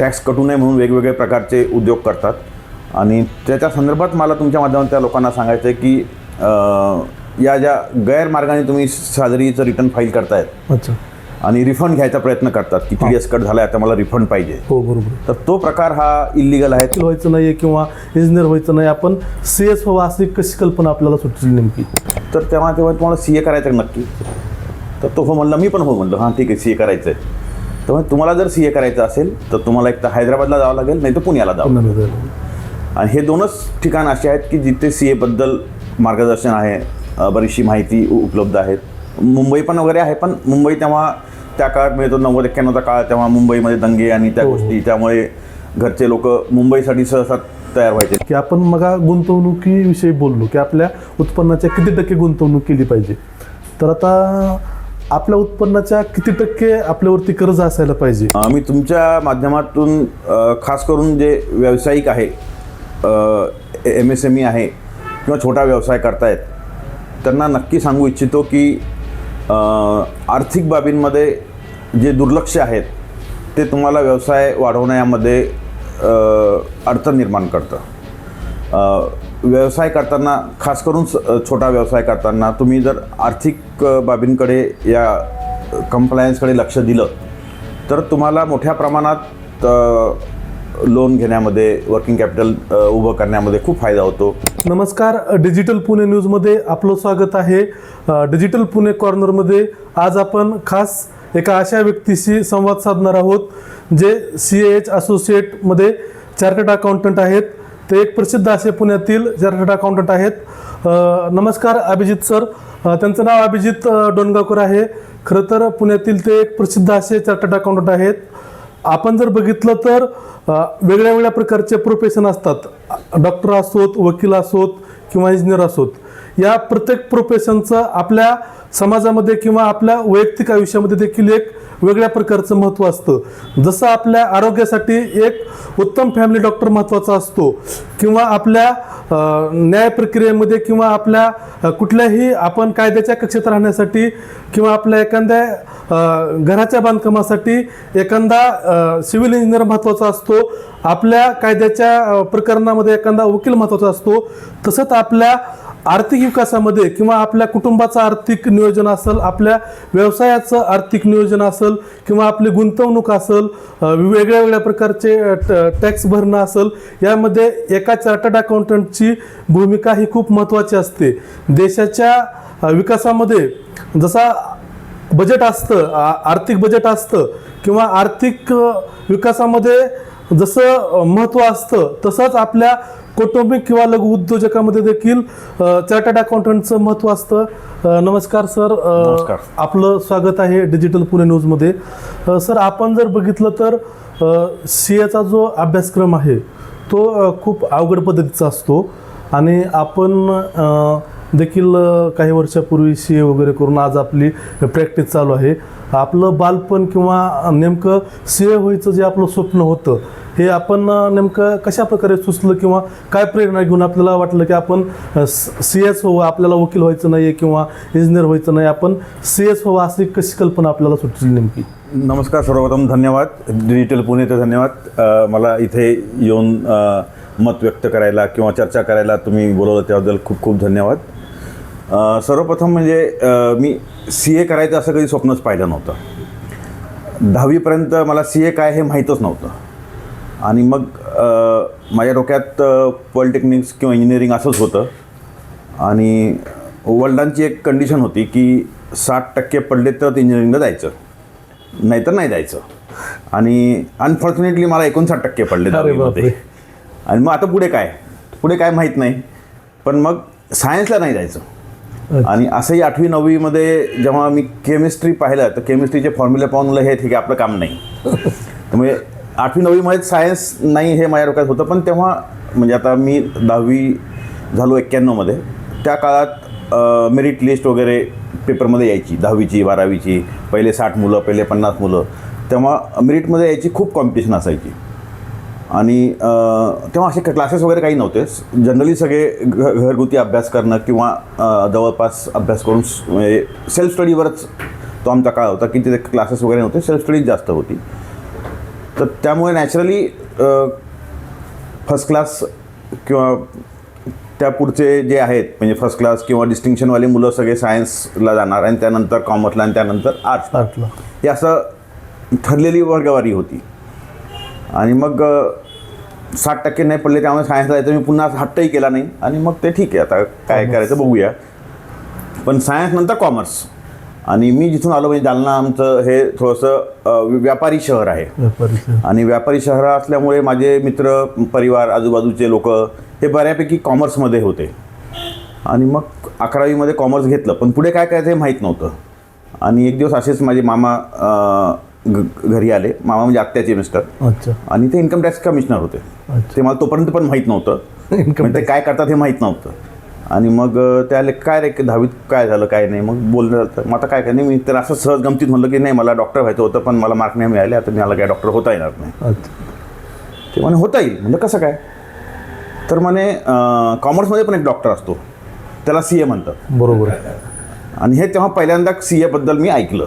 Tax कटू नये म्हणून वेगवेगळे प्रकारचे उद्योग करतात आणि त्याच्या संदर्भात मला तुमच्या माध्यमातून त्या लोकांना सांगायचं आहे की या ज्या गैरमार्गाने तुम्ही सॅलरीचं रिटर्न फाईल करतायत अच्छा आणि रिफंड घ्यायचा प्रयत्न करतात की TDS कट झाला आहे आता मला रिफंड पाहिजे. हो बरोबर. तर तो प्रकार हा इल्लिगल आहे. व्हायचं नाही किंवा इंजिनियर व्हायचं नाही, आपण CS व्हावं अशी कशी कल्पना आपल्याला सुचली नेमकी? तर तेव्हा तुम्हाला CA करायचं नक्की. तर तो हो म्हणला, मी पण हो म्हणलं, हां ठीक आहे CA करायचं आहे. तर तुम्हाला जर CA करायचं असेल तर तुम्हाला एक तर हैदराबादला जावं लागेल, नाही तर पुण्याला जावं लागेल. आणि हे दोनच ठिकाण असे आहेत की जिथे CA बद्दल मार्गदर्शन आहे, बरीचशी माहिती उपलब्ध आहेत. मुंबई पण वगैरे आहे, पण मुंबई तेव्हा त्या काळात मिळतो 90-91चा काळ, तेव्हा मुंबईमध्ये दंगे आणि त्या गोष्टी, त्यामुळे घरचे लोक मुंबईसाठी सहसा तयार व्हायचे. की आपण मग गुंतवणुकीविषयी बोललो की आपल्या उत्पन्नाच्या किती टक्के गुंतवणूक केली पाहिजे. तर आता आपल्या उत्पन्नाच्या किती टक्के आपल्यावरती कर्ज असायला पाहिजे? मी तुमच्या माध्यमातून खास करून जे व्यावसायिक आहे, MSME आहे किंवा छोटा व्यवसाय करतायत, त्यांना नक्की सांगू इच्छितो की आर्थिक बाबींमध्ये जे दुर्लक्ष आहेत ते तुम्हाला व्यवसाय वाढवण्यामध्ये अडचण निर्माण करतं. व्यवसाय करताना, खास करून छोटा व्यवसाय करताना तुम्ही जर आर्थिक बाबींकडे, या कंप्लायन्सकडे लक्ष दिलं तर तुम्हाला मोठ्या प्रमाणात लोन घेण्यामध्ये, वर्किंग कॅपिटल उभं करण्यामध्ये खूप फायदा होतो. नमस्कार, डिजिटल पुणे न्यूजमध्ये आपलं स्वागत आहे. डिजिटल पुणे कॉर्नरमध्ये आज आपण खास एका अशा व्यक्तीशी संवाद साधणार आहोत जे CAH असोसिएटमध्ये चार्टर्ड अकाउंटंट आहेत. ते एक प्रसिद्ध असे पुण्यातील चार्टर्ड अकाउंटंट आहेत. नमस्कार अभिजित सर. त्यांचं नाव अभिजित डोणगावकर आहे. खरं तर पुण्यातील ते एक प्रसिद्ध असे चार्टर्ड अकाउंटंट आहेत. आपण जर बघितलं तर वेगळ्या वेगळ्या प्रकारचे प्रोफेशन असतात. डॉक्टर असोत, वकील असोत किंवा इंजिनियर असोत. या प्रत्येक प्रोफेशनचं आपल्या समाजामध्ये किंवा आपल्या वैयक्तिक आयुष्यामध्ये देखील एक वेगळ्या प्रकारचं महत्त्व असतं. जसं आपल्या आरोग्यासाठी एक उत्तम फॅमिली डॉक्टर महत्त्वाचा असतो किंवा आपल्या न्याय प्रक्रियेमध्ये किंवा आपल्या कुठल्याही आपण कायद्याच्या कक्षेत राहण्यासाठी किंवा आपल्या एखाद्या घराच्या बांधकामासाठी एखादा सिव्हिल इंजिनियर महत्त्वाचा असतो. आपल्या कायद्याच्या प्रकरणामध्ये एखादा वकील महत्त्वाचा असतो. तसंच आपल्या आर्थिक विकासामध्ये किंवा आपल्या कुटुंबाचं आर्थिक नियोजन असेल, आपल्या व्यवसायाचं आर्थिक नियोजन असेल किंवा आपली गुंतवणूक असेल, वेगळ्या वेगळ्या प्रकारचे टॅक्स भरणं असेल, यामध्ये एका चार्टर्ड अकाउंटंटची भूमिका ही खूप महत्त्वाची असते. देशाच्या विकासामध्ये जसा बजेट असतं, आर्थिक बजेट असतं किंवा आर्थिक विकासामध्ये जसं महत्त्व असतं, तसंच आपल्या कौटुंबिक किंवा लघु उद्योजकामध्ये देखील चार्टर्ड अकाउंटंटचं महत्त्व असतं. नमस्कार सर. नमस्कार. आपलं स्वागत आहे डिजिटल पुणे न्यूजमध्ये. सर, आपण जर बघितलं तर CAचा जो अभ्यासक्रम आहे तो खूप अवघड पद्धतीचा असतो आणि आपण देखील काही वर्षापूर्वी CA वगैरे करून आज आपली प्रॅक्टिस चालू आहे. आपलं बालपण किंवा नेमकं CA व्हायचं जे आपलं स्वप्न होतं हे आपण नेमकं कशा प्रकारे सुचलं किंवा काय प्रेरणा घेऊन आपल्याला वाटलं की आपण CS व्हावं, आपल्याला वकील व्हायचं नाही किंवा इंजिनियर व्हायचं नाही, आपण CS व्हावं अशी कशी कल्पना आपल्याला सुचली नेमकी? नमस्कार, सर्वप्रथम धन्यवाद, डिजिटल पुणेचं धन्यवाद. मला इथे येऊन मत व्यक्त करायला किंवा चर्चा करायला तुम्ही बोलवलं त्याबद्दल खूप खूप धन्यवाद. सर्वप्रथम म्हणजे मी CA करायचं असं कधी स्वप्नच पाहिलं नव्हतं. 10वीपर्यंत मला CA काय हे माहीतच नव्हतं आणि मग माझ्या डोक्यात पॉलिटेक्निक्स किंवा इंजिनिअरिंग असंच होतं आणि वडिलांची एक कंडिशन होती की 60% पडले तर इंजिनिअरिंगला जायचं, नाहीतर नाही जायचं. आणि अनफॉर्च्युनेटली मला 59% पडले 10वीमध्ये. आणि मग आता पुढे काय माहीत नाही, पण मग सायन्सला नाही जायचं. आणि असंही 8वी 9वीमध्ये जेव्हा मी केमिस्ट्री पाहिलं तर केमिस्ट्रीचे फॉर्म्युले पाहून मला हे ठीक आहे, आपलं काम नाही. त्यामुळे 8वी 9वीमध्ये सायन्स नाही हे माझ्या डोक्यात होतं. पण तेव्हा म्हणजे आता मी 10वी झालो 91मध्ये, त्या काळात मेरिट लिस्ट वगैरे पेपरमध्ये यायची, 10वीची 12वीची. पहिले 60 मुलं, पहिले 50 मुलं. तेव्हा मेरिटमध्ये यायची खूप कॉम्पिटिशन असायची. आणि तेव्हा असे क्लासेस वगैरे काही नव्हते. जनरली सगळे घरगुती अभ्यास करणं किंवा जवळपास अभ्यास करून म्हणजे सेल्फ स्टडीवरच तो आमचा काळ होता की तिथे क्लासेस वगैरे नव्हते, सेल्फ स्टडीज जास्त होती. तर त्यामुळे नॅचरली फर्स्ट क्लास किंवा त्या पुढचे जे आहेत म्हणजे फर्स्ट क्लास किंवा डिस्टिंक्शनवाली मुलं सगळे सायन्सला जाणार आणि त्यानंतर कॉमर्सला आणि त्यानंतर आर्ट्सला. आर्टला. हे असं ठरलेली वर्गवारी होती. आणि मग 60% नाही पडले त्यामुळे सायन्सला जायचं मी पुन्हा हट्टही केला नाही आणि मग ते ठीक आहे आता काय करायचं बघूया. पण सायन्स नंतर कॉमर्स. आणि मी जिथून आलो म्हणजे जालना आमचं हे थोडंसं व्यापारी शहर आहे आणि व्यापारी शहर असल्यामुळे माझे मित्र परिवार आजूबाजूचे लोक हे बऱ्यापैकी कॉमर्समध्ये होते. आणि मग 11वीमध्ये कॉमर्स घेतलं पण पुढे काय करायचं हे माहीत नव्हतं. आणि एक दिवस असेच माझे मामा घरी आले. मामा म्हणजे आत्याचे मिस्टर. अच्छा. आणि ते इन्कम टॅक्स कमिशनर होते. ते मला तोपर्यंत पण माहीत नव्हतं. ते काय करतात हे माहीत नव्हतं. आणि मग त्याला काय रे 10वीत काय झालं काय नाही मग बोलणं झालं. मग आता काय नाही मी तर असं सहज गमतीत म्हणलं की नाही मला डॉक्टर व्हायचं होतं पण मला मार्क नाही मिळाले आता मला काय डॉक्टर होता येणार नाही. ते म्हणे होता येईल. म्हणजे कसं काय तर म्हणे कॉमर्समध्ये पण एक डॉक्टर असतो त्याला CA म्हणतात. बरोबर. आणि हे तेव्हा पहिल्यांदा CA बद्दल मी ऐकलं.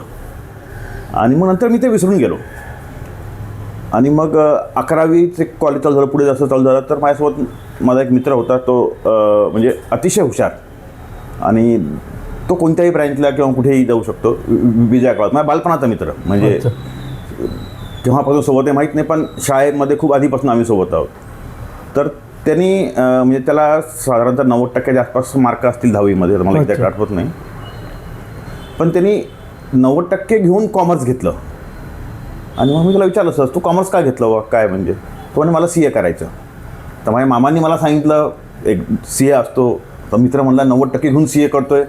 आणि मग नंतर मी ते विसरून गेलो. आणि मग 11वीचे कॉलेज चालू झालं पुढे जसं चालू झालं तर माझ्यासोबत माझा एक मित्र होता तो म्हणजे अतिशय हुशार आणि तो कोणत्याही ब्रँचला किंवा कुठेही जाऊ शकतो. विजया काळात माझ्या बालपणाचा मित्र म्हणजे केव्हापासून सोबत आहे माहीत नाही पण शाळेमध्ये खूप आधीपासून आम्ही सोबत आहोत. तर त्यांनी म्हणजे त्याला साधारणतः 90%च्या आसपास मार्क असतील 10वीमध्ये मला एक्झॅक्ट आठवत नाही. पण त्यांनी 90% घेऊन कॉमर्स घेतलं. आणि मग मी त्याला विचारलं सर तू कॉमर्स काय घेतलं व काय म्हणजे तो म्हणे मला CA करायचं. तर माझ्या मामांनी मला सांगितलं एक CA असतो. तर मित्र म्हणला 90% घेऊन CA करतोय.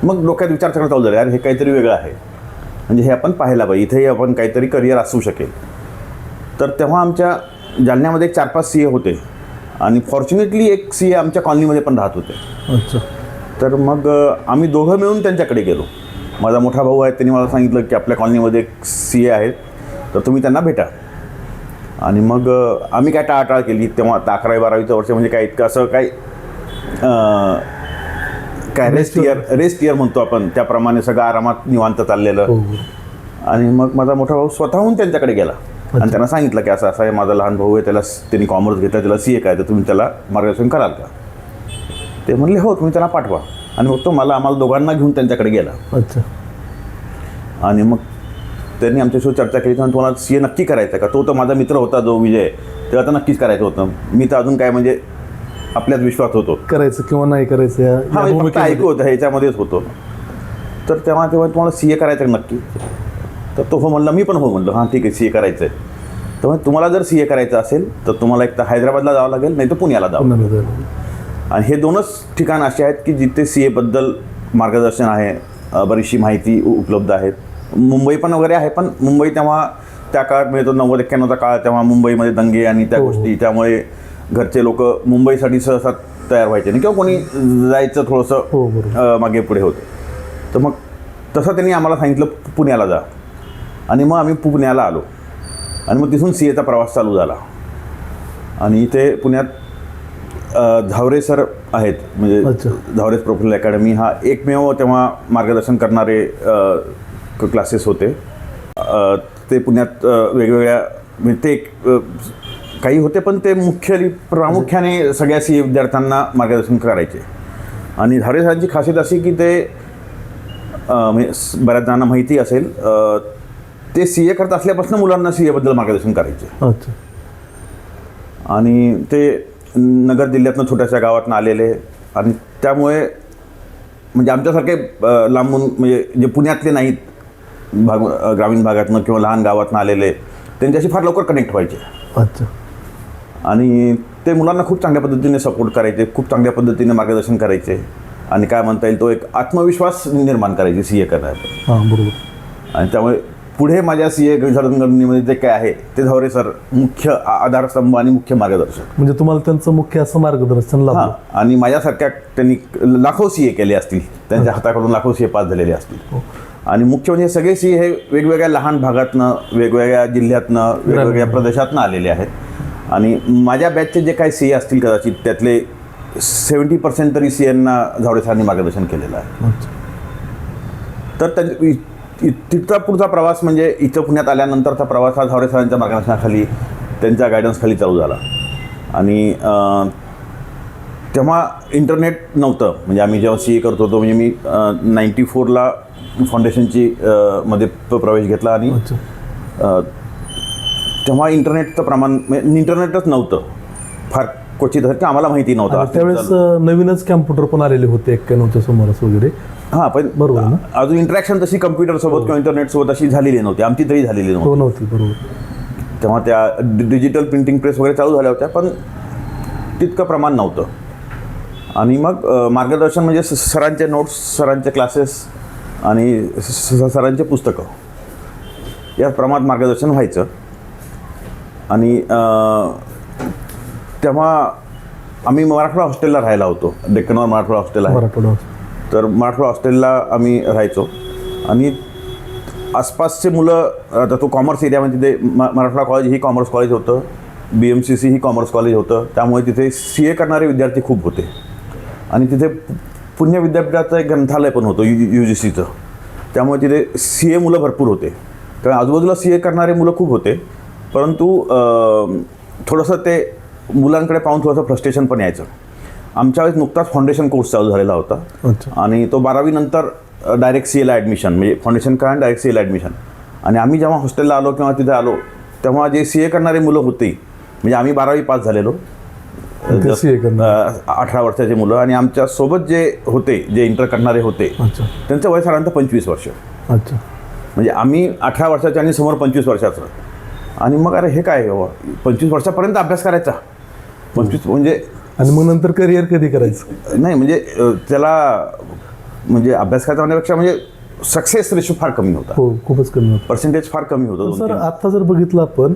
मग डोक्यात विचार सगळं चालू झालं यार हे काहीतरी वेगळं आहे म्हणजे हे आपण पाहायला पाहिजे इथेही आपण काहीतरी करिअर असू शकेल. तर तेव्हा आमच्या जालन्यामध्ये 4-5 CA होते आणि फॉर्च्युनेटली एक CA आमच्या कॉलनीमध्ये पण राहत होते. अच्छा. तर मग आम्ही दोघं मिळून त्यांच्याकडे गेलो. माझा मोठा भाऊ आहे त्यांनी मला सांगितलं की आपल्या कॉलनीमध्ये एक CA आहेत तर तुम्ही त्यांना भेटा. आणि मग आम्ही काय टाळाटाळ केली तेव्हा 11वी-12वीचं वर्ष म्हणजे काय इतकं असं काय रेस्ट इयर म्हणतो आपण त्याप्रमाणे सगळं आरामात निवांत चाललेलं. आणि मग माझा मोठा भाऊ स्वतःहून त्यांच्याकडे गेला आणि त्यांना सांगितलं की असं असं आहे माझा लहान भाऊ आहे त्याला त्यांनी कॉमर्स घेतलं त्याला CA काय तर तुम्ही त्याला मार्गदर्शन कराल का. ते म्हणले हो तुम्ही त्यांना पाठवा. आणि मग तो आम्हाला दोघांना घेऊन त्यांच्याकडे गेला. अच्छा. आणि मग त्यांनी आमच्याशी चर्चा केली तर तुम्हाला CA नक्की करायचं का. तो माझा मित्र होता जो विजय तेव्हा तर नक्कीच करायचं होतं. मी तर अजून काय म्हणजे आपल्याच विश्वास होतो करायचं किंवा नाही करायचं फक्त ऐकू होतं ह्याच्यामध्येच होतो. तर तेव्हा तुम्हाला CA करायचं नक्की. तर तो हो म्हणला मी पण हो म्हणलं हां ठीक आहे CA करायचं आहे. तर तुम्हाला जर CA करायचं असेल तर तुम्हाला एक तर हैदराबादला जावं लागेल नाही तर पुण्याला जावं. आणि हे दोनच ठिकाण असे आहेत की जिथे CA बद्दल मार्गदर्शन आहे बरीचशी माहिती उपलब्ध आहे. मुंबई पण वगैरे आहे पण मुंबई तेव्हा त्या काळात मिळतो 90-91चा काळ तेव्हा मुंबईमध्ये दंगे आणि त्या गोष्टी त्यामुळे घरचे लोक मुंबईसाठी सहसा तयार व्हायचे नाही किंवा कोणी जायचं थोडंसं मागे पुढे होतं. तर मग तसं त्यांनी आम्हाला सांगितलं पुण्याला जा. आणि मग आम्ही पुण्याला आलो आणि मग तिथून CAचा प्रवास चालू झाला. आणि इथे पुण्यात झावरे सर आहेत म्हणजे झावरे प्रोफेशनल अकॅडमी हा एकमेव तेव्हा मार्गदर्शन करणारे क्लासेस होते. ते पुण्यात वेगवेगळ्या म्हणजे ते काही होते पण ते प्रामुख्याने सगळ्या CA विद्यार्थ्यांना मार्गदर्शन करायचे. आणि झावरे सरांची खासियत अशी की ते म्हणजे बऱ्याच जणांना माहिती असेल ते CA करत असल्यापासून मुलांना CAबद्दल मार्गदर्शन करायचे. आणि ते नगर जिल्ह्यातनं छोट्याशा गावातनं आलेले आणि त्यामुळे म्हणजे आमच्यासारखे लांबून म्हणजे जे पुण्यातले नाहीत ग्रामीण भागातनं किंवा लहान गावातनं आलेले त्यांच्याशी फार लवकर कनेक्ट व्हायचे. अच्छा. आणि ते मुलांना खूप चांगल्या पद्धतीने सपोर्ट करायचे खूप चांगल्या पद्धतीने मार्गदर्शन करायचे आणि काय म्हणता येईल तो एक आत्मविश्वास निर्माण करायचे CA करायला. बरोबर. आणि त्यामुळे पुढे माझ्या CA घडवणुकीमध्ये जे काय आहे ते झावरे सर मुख्य आधारस्तंभ आणि मुख्य मार्गदर्शक. म्हणजे तुम्हाला त्यांचं मुख्य असं मार्गदर्शन लाभलं. आणि माझ्यासारख्या त्यांनी लाखो CA केले असतील त्यांच्या हाताकडून लाखो CA पास झालेले असतील. आणि मुख्य म्हणजे सगळे CA हे वेगवेगळ्या लहान भागातनं वेगवेगळ्या जिल्ह्यातनं वेगवेगळ्या प्रदेशातनं आलेले आहेत. आणि माझ्या बॅचचे जे काही CA असतील कदाचित त्यातले 70% तरी CAंना झावरे सरांनी मार्गदर्शन केलेलं आहे. तर तिथचा पुढचा प्रवास म्हणजे इथं पुण्यात आल्यानंतरचा प्रवास हा झावरे सरांच्या मार्गदर्शनाखाली त्यांच्या गायडन्सखाली चालू झाला. आणि तेव्हा इंटरनेट नव्हतं. म्हणजे आम्ही जेव्हा CA करत होतो, म्हणजे मी 94ला फाउंडेशनची मध्ये प्रवेश घेतला. आणि तेव्हा इंटरनेटचं प्रमाण म्हणजे इंटरनेटच नव्हतं, फार क्वचित की आम्हाला माहिती नव्हतं. त्यावेळेस नवीनच कॅम्प्युटर पण आलेले होते 91च्या सुमारास वगैरे. हां, पण बरोबर ना, अजून इंटरॅक्शन तशी कम्प्युटरसोबत किंवा इंटरनेटसोबत अशी झालेली नव्हती, आमची तरी झालेली नव्हती. बरोबर. तेव्हा त्या डिजिटल प्रिंटिंग प्रेस वगैरे चालू झाल्या होत्या, पण तितकं प्रमाण नव्हतं. आणि मग मार्गदर्शन म्हणजे सरांचे नोट्स, सरांचे क्लासेस आणि सरांचे पुस्तकं या प्रमाणात मार्गदर्शन व्हायचं. आणि तेव्हा आम्ही मराठवाडा हॉस्टेलला राहायला होतो. डेक्कनवर मराठवाडा हॉस्टेल आहे. तर मराठवाडा हॉस्टेलला आम्ही राहायचो. आणि आसपासचे मुलं, आता तो कॉमर्स एरियामध्ये तिथे मराठवाडा कॉलेज ही कॉमर्स कॉलेज होतं, BMCC ही कॉमर्स कॉलेज होतं. त्यामुळे तिथे CA करणारे विद्यार्थी खूप होते. आणि तिथे पुणे विद्यापीठाचं एक ग्रंथालय पण होतं UGCचं. त्यामुळे तिथे CA मुलं भरपूर होते. कारण आजूबाजूला CA करणारे मुलं खूप होते, परंतु थोडंसं ते मुलांकडे पाहून थोडंसं फ्रस्ट्रेशन पण यायचं. आमच्या वेळेस नुकताच फाउंडेशन कोर्स चालू झालेला होता. आणि तो 12वी नंतर डायरेक्ट CAला ॲडमिशन, म्हणजे फाउंडेशन करा डायरेक्ट CAला ॲडमिशन. आणि आम्ही जेव्हा हॉस्टेलला आलो किंवा तिथे आलो तेव्हा जे CA करणारे मुलं होते, म्हणजे आम्ही 12वी पास झालेलो, 18 वर्षाचे मुलं. आणि आमच्यासोबत जे होते, जे इंटर करणारे होते, त्यांचं वय साधारणतः 25 वर्ष. म्हणजे आम्ही 18 वर्षाचे आणि समोर 25 वर्षाचं. आणि मग अरे हे काय, 25 वर्षापर्यंत अभ्यास करायचा, 25 म्हणजे. आणि मग नंतर करिअर कधी करायचं? नाही म्हणजे त्याला म्हणजे अभ्यास करायचा म्हणण्यापेक्षा म्हणजे सक्सेस रेशो फार कमी होता. हो, खूपच कमी होता, पर्सेंटेज फार कमी होतं. सर आता जर बघितलं आपण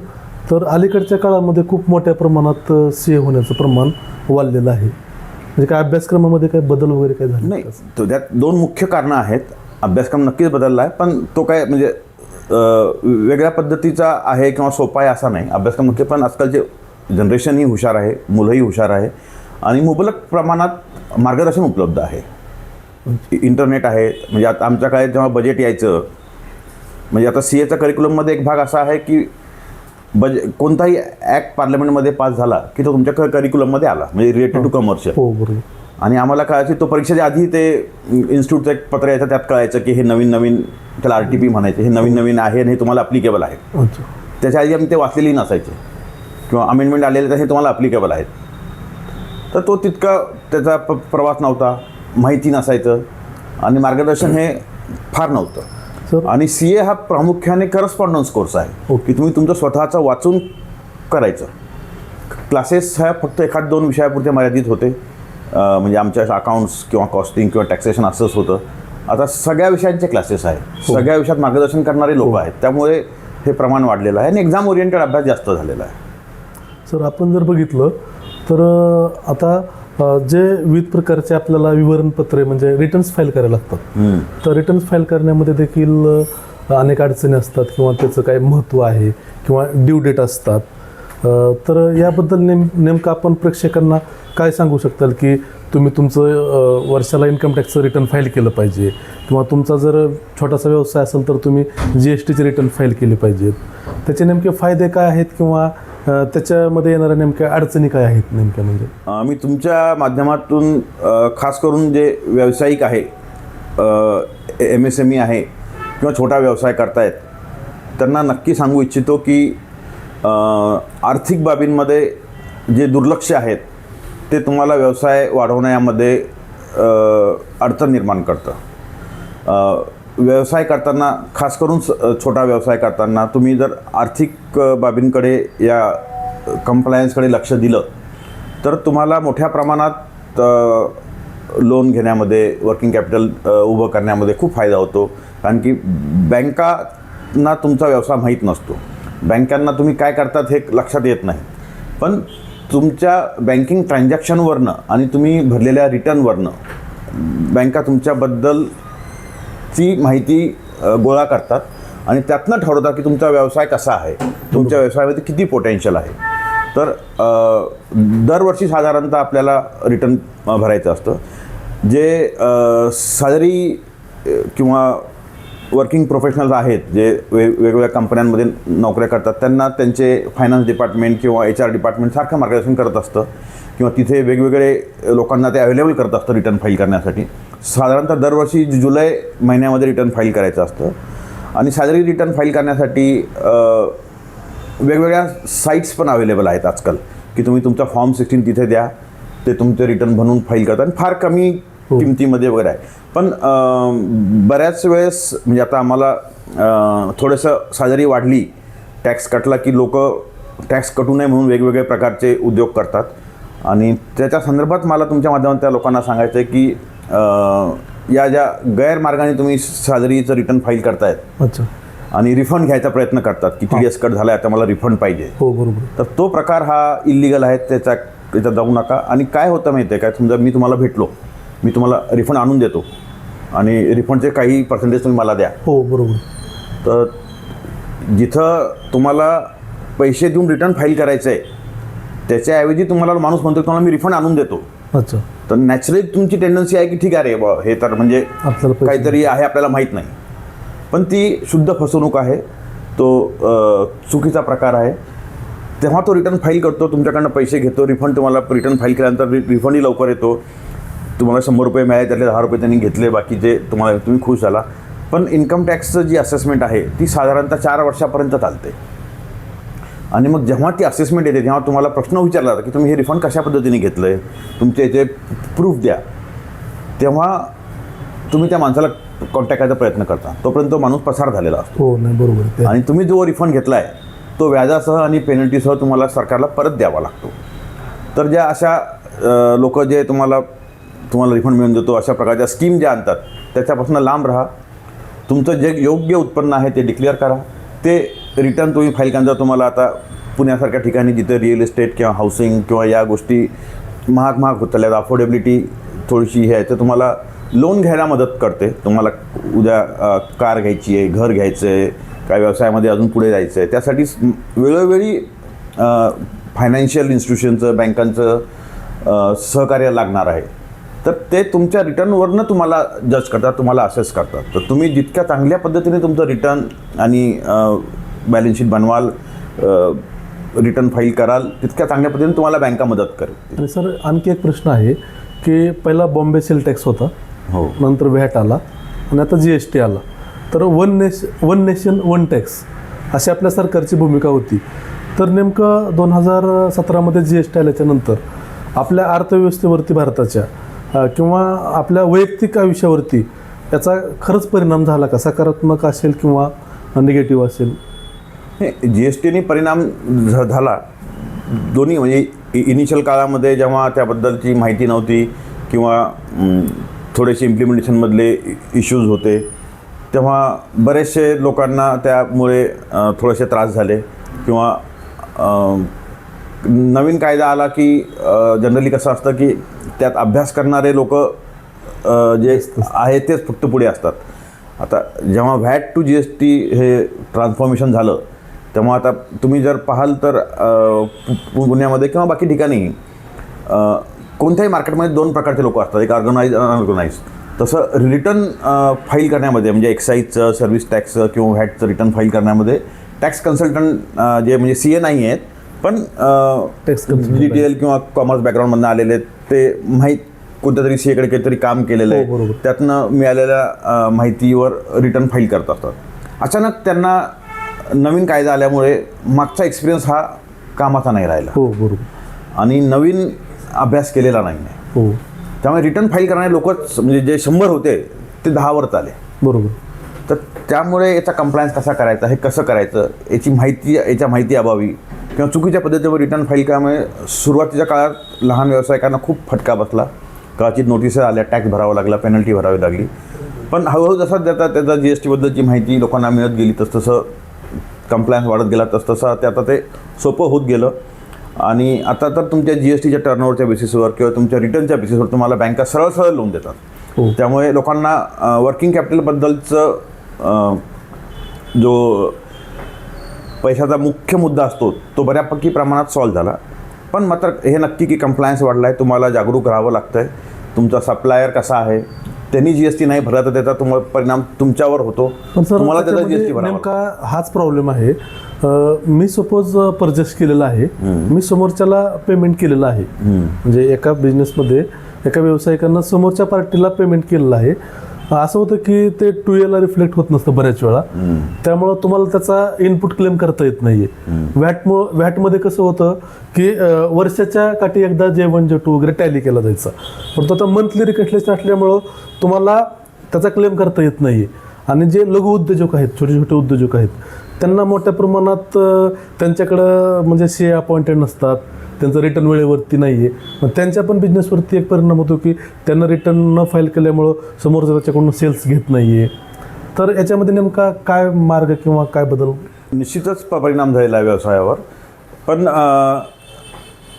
तर अलीकडच्या काळामध्ये खूप मोठ्या प्रमाणात CA होण्याचं प्रमाण वाढलेलं आहे. म्हणजे काय अभ्यासक्रमामध्ये काय बदल वगैरे काय झाले? नाही, तो त्यात 2 मुख्य कारणं आहेत. अभ्यासक्रम नक्कीच बदलला आहे, पण तो काय म्हणजे वेगळ्या पद्धतीचा आहे किंवा सोपा आहे असा नाही. अभ्यासक्रम नक्की, पण आजकालचे जनरेशनही हुशार आहे, मुलंही हुशार आहे. आणि मुबलक प्रमाणात मार्गदर्शन उपलब्ध आहे. इंटरनेट आहे. म्हणजे आता आमच्या काळात जेव्हा बजेट यायचं, म्हणजे आता CAचा करिक्युलममध्ये एक भाग असा आहे की कोणताही ॲक्ट पार्लमेंटमध्ये पास झाला की तो तुमच्या करिक्युलममध्ये आला, म्हणजे रिलेटेड टू कमर्शियल. हो, बरोबर. आणि आम्हाला कळायची तो परीक्षेच्या आधी ते इन्स्टिट्यूटचं एक पत्र यायचं, त्यात कळायचं की हे नवीन त्याला RTP म्हणायचे, हे नवीन आहे आणि हे तुम्हाला अप्लिकेबल आहे. त्याच्या आधी आम्ही ते वाचलेली नसायचे किंवा अमेंडमेंट आलेले तर हे तुम्हाला अप्लिकेबल आहेत. तर तो तितका त्याचा प्रवास नव्हता, माहिती नसायचं आणि मार्गदर्शन हे फार नव्हतं. आणि CA हा प्रामुख्याने करस्पॉन्डन्स कोर्स आहे की तुम्ही तुमचं स्वतःचं वाचून करायचं. क्लासेस ह्या फक्त 1-2 विषयापुरते मर्यादित होते. म्हणजे आमच्या अकाउंट्स किंवा कॉस्टिंग किंवा टॅक्सेशन असंच होतं. आता सगळ्या विषयांचे क्लासेस आहेत, सगळ्या विषयात मार्गदर्शन करणारे लोक आहेत. त्यामुळे हे प्रमाण वाढलेलं आहे आणि एक्झाम ओरिएंटेड अभ्यास जास्त झालेला आहे. सर आपण जर बघितलं तर आता जे विविध प्रकारचे आपल्याला विवरणपत्रे म्हणजे रिटर्न्स फाईल करायला लागतात, तर रिटर्न्स फाईल करण्यामध्ये देखील अनेक अडचणी असतात किंवा त्याचं काय महत्त्व आहे किंवा ड्यू डेट असतात. तर याबद्दल नेमकं आपण प्रेक्षकांना काय सांगू शकताल की तुम्ही तुमचं वर्षाला इन्कम टॅक्सचं रिटर्न फाईल केलं पाहिजे किंवा तुमचा जर छोटासा व्यवसाय असेल तर तुम्ही GSTचे रिटर्न फाईल केले पाहिजेत. त्याचे नेमके फायदे काय आहेत किंवा त्याच्यामध्ये येणाऱ्या नेमक्या अडचणी काय आहेत नेमक्या? म्हणजे मी तुमच्या माध्यमातून खास करून जे व्यावसायिक आहे, MSME आहे किंवा छोटा व्यवसाय करतायत, त्यांना नक्की सांगू इच्छितो की आर्थिक बाबींमध्ये जे दुर्लक्ष आहेत ते तुम्हाला व्यवसाय वाढवण्यामध्ये अडचण निर्माण करतं. व्यवसाय करताना, खास करून छोटा व्यवसाय करताना तुम्ही जर आर्थिक बाबींकडे या कंप्लायन्सकडे लक्ष दिलं तर तुम्हाला मोठ्या प्रमाणात लोन घेण्यामध्ये, वर्किंग कॅपिटल उभं करण्यामध्ये खूप फायदा होतो. कारण की बँकांना तुमचा व्यवसाय माहीत नसतो, बँकांना तुम्ही काय करतात हे लक्षात येत नाही. पण तुमच्या बँकिंग ट्रान्झॅक्शनवरनं आणि तुम्ही भरलेल्या रिटर्नवरनं बँका तुमच्याबद्दलची माहिती गोळा करतात आणि त्यातनं ठरवतात की तुमचा व्यवसाय कसा आहे, तुमच्या व्यवसायामध्ये किती पोटेन्शियल आहे. तर दरवर्षी साधारणतः आपल्याला रिटर्न भरायचं असतं, जे सॅलरी किंवा वर्किंग प्रोफेशनल्स आहेत जे वेगवेगळ्या कंपन्यांमध्ये नोकऱ्या करतात, त्यांना त्यांचे फायनान्स डिपार्टमेंट किंवा HR डिपार्टमेंट सारखं मार्गदर्शन करत असतं किंवा तिथे वेगवेगळे लोकांना ते अवेलेबल करत असतं रिटर्न फाईल करण्यासाठी. साधारणतः दरवर्षी जुलै महिन्यामध्ये रिटर्न फाईल करायचं असतं आणि सॅलरी रिटर्न फाईल करण्यासाठी वेगवेगळ्या साईट्स पण अवेलेबल आहेत आजकाल की तुम्ही तुमचा फॉर्म 16 तिथे द्या, ते तुमचे रिटर्न बनवून फाईल करतात आणि फार कमी किमतीमध्ये वगैरे आहे. पण बऱ्याच वेळेस म्हणजे आता आम्हाला थोडंसं सॅलरी वाढली, टॅक्स कटला की लोक टॅक्स कटू नये म्हणून वेगवेगळे प्रकारचे उद्योग करतात आणि त्याच्या संदर्भात मला तुमच्या माध्यमातून त्या लोकांना सांगायचं आहे की या ज्या गैरमार्गाने तुम्ही सॅलरीचं रिटर्न फाईल करतायत अच्छा आणि रिफंड घ्यायचा प्रयत्न करतात की TDS कट झाला आहे आता मला रिफंड पाहिजे, हो बरोबर, तर तो प्रकार हा इल्लिगल आहे, त्याच्यात जाऊ नका. आणि काय होतं माहिती आहे काय, समजा मी तुम्हाला भेटलो, मी तुम्हाला रिफंड आणून देतो आणि रिफंडचे काही पर्सेंटेज तुम्ही मला द्या, हो बरोबर, तर जिथं तुम्हाला पैसे देऊन रिटर्न फाईल करायचं आहे त्याच्याऐवजी तुम्हाला माणूस म्हणतो तुम्हाला मी रिफंड आणून देतो, अच्छा, तर नॅचरली तुमची टेंडन्सी आहे की ठीक आहे रे बा, हे तर म्हणजे आपल्याला पैसे काहीतरी आहे आपल्याला माहीत नाही, पण ती शुद्ध फसवणूक आहे, तो चुकीचा प्रकार आहे. तेव्हा तो रिटर्न फाईल करतो, तुमच्याकडनं पैसे घेतो, रिफंड तुम्हाला रिटर्न फाईल केल्यानंतर रिफंडही लवकर येतो, तुम्हाला 100 रुपये मिळाले त्यातले 10 रुपये त्यांनी घेतले, बाकीचे तुम्ही खुश झाला. पण इन्कम टॅक्सचं जी असेसमेंट आहे ती साधारणतः 4 वर्षापर्यंत चालते आणि मग जेव्हा ती असेसमेंट येते तेव्हा तुम्हाला प्रश्न विचारला जातो की तुम्ही हे रिफंड कशा पद्धतीने घेतलं आहे, तुमचे याचे प्रूफ द्या, तेव्हा तुम्ही त्या माणसाला कॉन्टॅक्ट करायचा प्रयत्न करता, तोपर्यंत तो माणूस पसार झालेला असतो. हो नाही बरोबर, आणि तुम्ही जो रिफंड घेतला आहे तो व्याजासह आणि पेनल्टीसह तुम्हाला सरकारला परत द्यावा लागतो. तर ज्या अशा लोक जे तुम्हाला रिफंड मिळून देतो अशा प्रकारच्या स्कीम ज्या आणतात त्याच्यापासून लांब राहा. तुमचं जे योग्य उत्पन्न आहे ते डिक्लेअर करा, ते रिटर्न तुम्ही फाईल केल्यानंतर तुम्हाला आता पुण्यासारख्या ठिकाणी जिथे रिअल इस्टेट किंवा हाऊसिंग किंवा या गोष्टी महाग होत चालल्या, अफोर्डेबिलिटी थोडीशी हे आहे, तर तुम्हाला लोन घ्यायला मदत करते. तुम्हाला उद्या कार घ्यायची आहे, घर घ्यायचं आहे, काय व्यवसायामध्ये अजून पुढे जायचं आहे, त्यासाठी वेळोवेळी फायनान्शियल इन्स्टिट्यूशनचं, बँकांचं सहकार्य लागणार आहे. तर ते तुमच्या रिटर्नवरनं तुम्हाला जज करतात, तुम्हाला असेस करतात. तर तुम्ही जितक्या चांगल्या पद्धतीने तुमचं रिटर्न आणि बॅलन्स शीट बनवाल, रिटर्न फाईल कराल, तितक्या चांगल्या पद्धतीने तुम्हाला बँका मदत करेल. आणि सर आणखी एक प्रश्न आहे की पहिला बॉम्बे सेल टॅक्स होता, हो, नंतर व्हॅट आला आणि आता GST आला, तर वन नेशन वन टॅक्स अशी आपल्या सरकारची भूमिका होती. तर नेमकं 2017मध्ये GST आल्याच्यानंतर आपल्या अर्थव्यवस्थेवरती भारताच्या किंवा आपल्या वैयक्तिक आयुष्यावरती याचा खरंच परिणाम झाला का, सकारात्मक असेल किंवा निगेटिव्ह असेल? GSTने परिणाम झाला दोन्ही. म्हणजे इनिशियल काळामध्ये जेव्हा त्याबद्दलची माहिती नव्हती किंवा थोडेसे इम्प्लिमेंटेशनमधले इश्यूज होते तेव्हा बरेचसे लोकांना त्यामुळे थोडेसे त्रास झाले किंवा नवीन कायदा आला की जनरली कसं असतं की त्यात अभ्यास करणारे लोक जे आहेत तेच फक्त पुढे असतात. आता जेव्हा व्हॅट टू GST हे ट्रान्सफॉर्मेशन झालं तेव्हा आता तुम्ही जर पाहाल तर पुण्यामध्ये किंवा बाकी ठिकाणी कोणत्याही मार्केटमध्ये 2 प्रकारचे लोक असतात, एक ऑर्गनाइज आणि अनऑर्गनाइज. तसं रिटर्न फाईल करण्यामध्ये म्हणजे एक्साईजचं, सर्व्हिस टॅक्सचं किंवा व्हॅटचं रिटर्न फाईल करण्यामध्ये टॅक्स कन्सल्टंट जे म्हणजे CA नाही आहेत पण टॅक्स DTL किंवा कॉमर्स बॅकग्राऊंडमधून आलेले, ते कोणत्या तरी CAकडे काहीतरी काम केलेलं आहे, त्यातनं मिळालेल्या माहितीवर रिटर्न फाईल करत असतात. अचानक त्यांना नवीन कायदा आल्यामुळे मागचा एक्सपिरियन्स हा कामाचा नाही राहिला, हो बरोबर, आणि नवीन अभ्यास केलेला नाही आहे. हो, त्यामुळे रिटर्न फाईल करणारे लोकच म्हणजे जे 100 होते ते 10वर आले, बरोबर. तर त्यामुळे याचा कंप्लायन्स कसा करायचा, हे कसं करायचं याच्या माहिती अभावी किंवा चुकीच्या पद्धतीवर रिटर्न फाईल केल्यामुळे सुरुवातीच्या काळात लहान व्यावसायिकांना खूप फटका बसला. कदाचित नोटिसेस आल्या, टॅक्स भरावा लागला, पेनल्टी भरावी लागली. पण हळूहळू जसा त्याचा GSTबद्दलची माहिती लोकांना मिळत गेली तसतसं कंप्लायन्स वाढत गेला, तसतसं ते आता ते सोपं होत गेलं. आणि आता तर तुमच्या GSTच्या टर्नओव्हरच्या बेसिसवर किंवा तुमच्या रिटर्नच्या बेसिसवर तुम्हाला बँका सरळ लोन देतात. हो. त्यामुळे लोकांना वर्किंग कॅपिटलबद्दलचं जो पैशाचा मुख्य मुद्दा असतो तो बऱ्यापैकी प्रमाणात सॉल्व्ह झाला. पण मात्र हे नक्की की कंप्लायन्स वाढला आहे, तुम्हाला जागरूक राहावं लागतं आहे. तुमचा सप्लायर कसा आहे, त्यांनी GST नाही भरला तर त्याचा तुम्हाला परिणाम तुमच्यावर होतो, पण सर तुम्हाला त्याचा त्याच्यामध्ये GST भरावा लागतो. नेमका हाच प्रॉब्लेम आहे. मी सपोज परचेस केलेला आहे, मी समोरच्याला पेमेंट केलेलं आहे, म्हणजे एका बिझनेसमध्ये एका व्यावसायिकांना समोरच्या पार्टीला पेमेंट केलेलं आहे. असं होतं की ते 2A ला रिफ्लेक्ट होत नसतं बऱ्याच वेळा, त्यामुळं तुम्हाला त्याचा इनपुट क्लेम करता येत नाहीये. व्हॅटमध्ये कसं होतं की वर्षाच्या काठी एकदा J1 J2 वगैरे टॅली केला जायचा, पण तो आता मंथली रिकन्सिलेशन असल्यामुळं तुम्हाला त्याचा क्लेम करता येत नाहीये. आणि जे लघु उद्योजक आहेत, छोटे छोटे उद्योजक आहेत, त्यांना मोठ्या प्रमाणात त्यांच्याकडं म्हणजे CA अपॉइंटेड नसतात, त्यांचं रिटर्न वेळेवरती नाही आहे, मग त्यांच्या पण बिझनेसवरती एक परिणाम होतो की त्यांना रिटर्न न फाईल केल्यामुळं समोरचं त्याच्याकडून सेल्स घेत नाही आहे. तर याच्यामध्ये नेमका काय मार्ग किंवा काय बदल? निश्चितच परिणाम झालेला आहे व्यवसायावर. पण